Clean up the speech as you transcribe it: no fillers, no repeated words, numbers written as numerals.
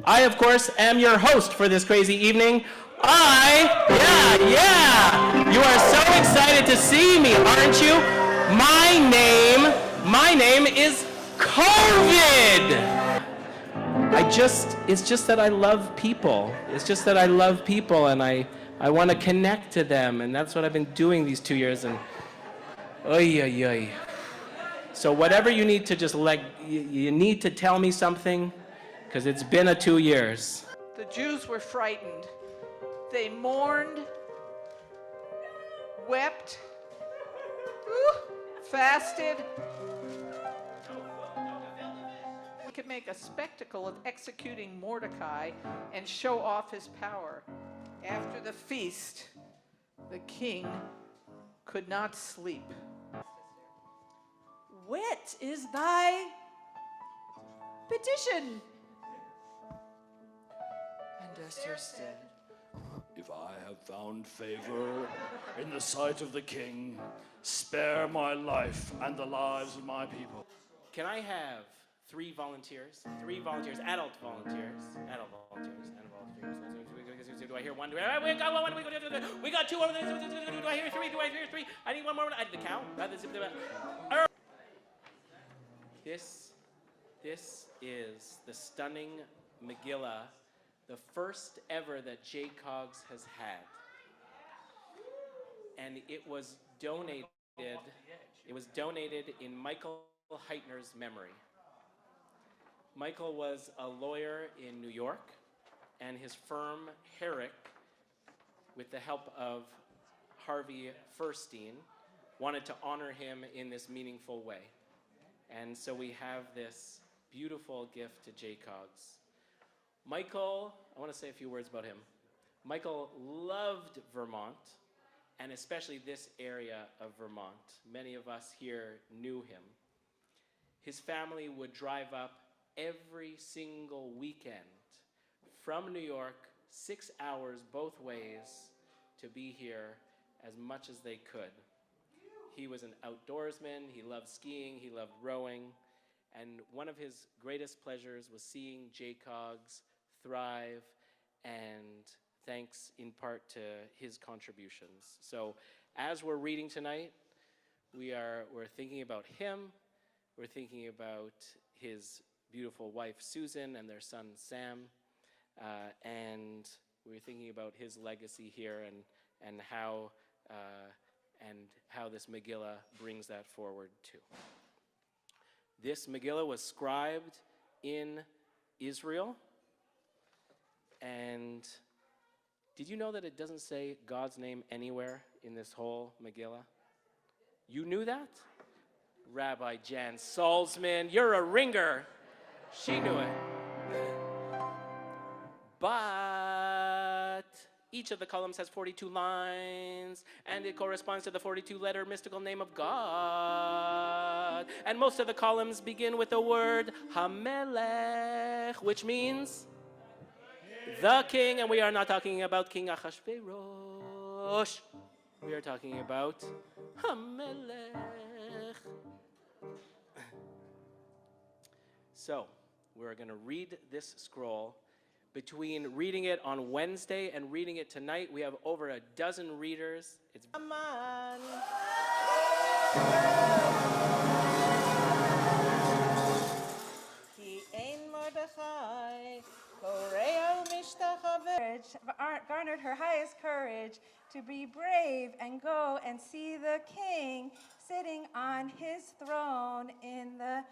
I, of course, am your host for this crazy evening. You are so excited to see me, aren't you? My name is COVID. It's just that I love people. It's just that I love people, and I want to connect to them, and that's what I've been doing these 2 years, and oy, oy, oy. So whatever you need to just you need to tell me something, because it's been a 2 years. The Jews were frightened. They mourned, wept, fasted. We could make a spectacle of executing Mordecai and show off his power. After the feast, the king could not sleep. What is thy petition? And Esther said, If I have found favor in the sight of the king, spare my life and the lives of my people. Can I have 3 volunteers? 3 volunteers, adult volunteers. Do I hear one? We got one. We got 2 over there. Do I hear 3? Do I hear 3? I need one more. I need the count. This is the stunning Megillah, the first ever that J. Cogs has had. And it was donated in Michael Heitner's memory. Michael was a lawyer in New York, and his firm, Herrick, with the help of Harvey Fierstein, wanted to honor him in this meaningful way. And so we have this beautiful gift to J. Cogs. Michael, I want to say a few words about him. Michael loved Vermont, and especially this area of Vermont. Many of us here knew him. His family would drive up every single weekend from New York, 6 hours both ways, to be here as much as they could. He was an outdoorsman, he loved skiing, he loved rowing, and one of his greatest pleasures was seeing J. Cogs thrive, and thanks in part to his contributions. So as we're reading tonight, we're thinking about him, we're thinking about his beautiful wife Susan and their son Sam, and we're thinking about his legacy here and how this Megillah brings that forward too. This Megillah was scribed in Israel, and did you know that it doesn't say God's name anywhere in this whole Megillah? You knew that? Rabbi Jan Salzman, you're a ringer. She knew it. But each of the columns has 42 lines, and it corresponds to the 42-letter mystical name of God. And most of the columns begin with the word Hamelech, which means the king, and we are not talking about King Achashverosh. We are talking about Hamelech. So, we're going to read this scroll. Between reading it on Wednesday and reading it tonight, we have over a dozen readers. It's Aman. Ki ein Mordechai, Koreo Mishtachav, garnered her highest courage to be brave and go and see the king sitting on his throne in the